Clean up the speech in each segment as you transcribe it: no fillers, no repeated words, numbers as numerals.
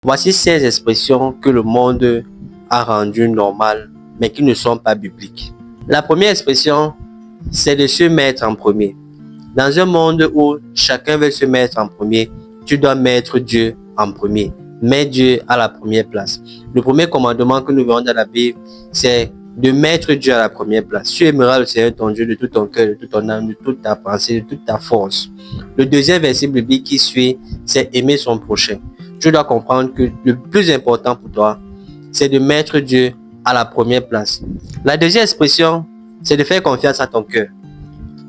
Voici 16 expressions que le monde a rendues normales, mais qui ne sont pas bibliques. La première expression, c'est de se mettre en premier. Dans un monde où chacun veut se mettre en premier, tu dois mettre Dieu en premier. Mets Dieu à la première place. Le premier commandement que nous verrons dans la Bible, c'est de mettre Dieu à la première place. Tu aimeras le Seigneur ton Dieu de tout ton cœur, de toute ton âme, de toute ta pensée, de toute ta force. Le deuxième verset biblique qui suit, c'est aimer son prochain. Tu dois comprendre que le plus important pour toi, c'est de mettre Dieu à la première place. La deuxième expression, c'est de faire confiance à ton cœur.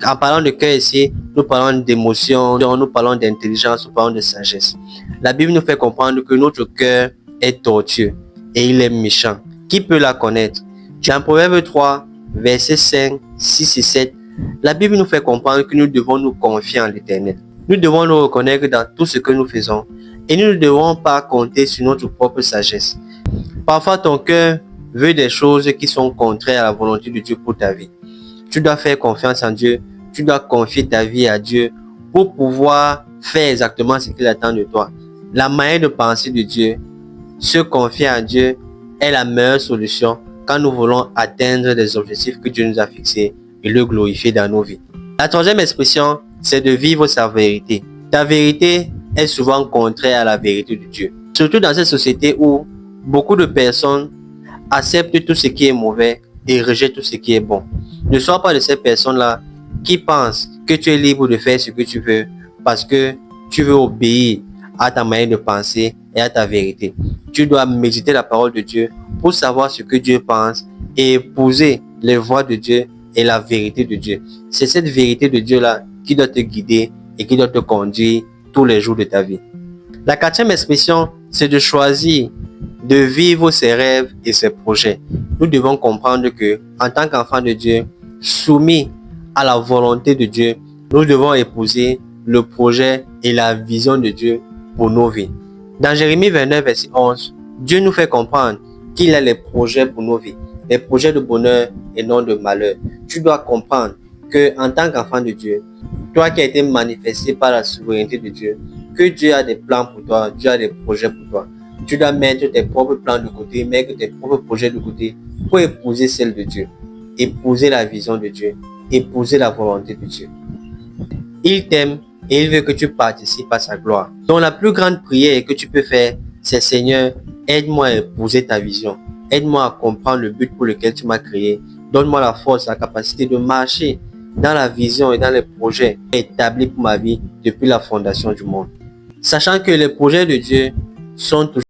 En parlant de cœur ici, nous parlons d'émotion, nous parlons d'intelligence, nous parlons de sagesse. La Bible nous fait comprendre que notre cœur est tortueux et il est méchant. Qui peut la connaître? Dans Proverbe 3, versets 5, 6 et 7, la Bible nous fait comprendre que nous devons nous confier en l'Éternel. Nous devons nous reconnaître dans tout ce que nous faisons et nous ne devons pas compter sur notre propre sagesse. Parfois, ton cœur veut des choses qui sont contraires à la volonté de Dieu pour ta vie. Tu dois faire confiance en Dieu, tu dois confier ta vie à Dieu pour pouvoir faire exactement ce qu'il attend de toi. La manière de penser de Dieu, se confier à Dieu est la meilleure solution quand nous voulons atteindre des objectifs que Dieu nous a fixés et le glorifier dans nos vies. La troisième expression, c'est de vivre sa vérité. Ta vérité est souvent contraire à la vérité de Dieu. Surtout dans cette société où beaucoup de personnes acceptent tout ce qui est mauvais et rejettent tout ce qui est bon. Ne sois pas de ces personnes-là qui pensent que tu es libre de faire ce que tu veux parce que tu veux obéir à ta manière de penser et à ta vérité. Tu dois méditer la parole de Dieu pour savoir ce que Dieu pense et épouser les voies de Dieu et la vérité de Dieu. C'est cette vérité de Dieu-là qui doit te guider et qui doit te conduire tous les jours de ta vie. La quatrième expression, c'est de choisir de vivre ses rêves et ses projets. Nous devons comprendre que, en tant qu'enfant de Dieu, soumis à la volonté de Dieu, nous devons épouser le projet et la vision de Dieu pour nos vies. Dans Jérémie 29, verset 11, Dieu nous fait comprendre qu'il a les projets pour nos vies, les projets de bonheur et non de malheur. Tu dois comprendre que, en tant qu'enfant de Dieu, toi qui as été manifesté par la souveraineté de Dieu, que Dieu a des plans pour toi, Dieu a des projets pour toi. Tu dois mettre tes propres plans de côté, mettre tes propres projets de côté pour épouser celle de Dieu, épouser la vision de Dieu, épouser la volonté de Dieu. Il t'aime et il veut que tu participes à sa gloire. Donc la plus grande prière que tu peux faire, c'est Seigneur, aide-moi à épouser ta vision. Aide-moi à comprendre le but pour lequel tu m'as créé. Donne-moi la force, la capacité de marcher dans la vision et dans les projets établis pour ma vie depuis la fondation du monde. Sachant que les projets de Dieu sont toujours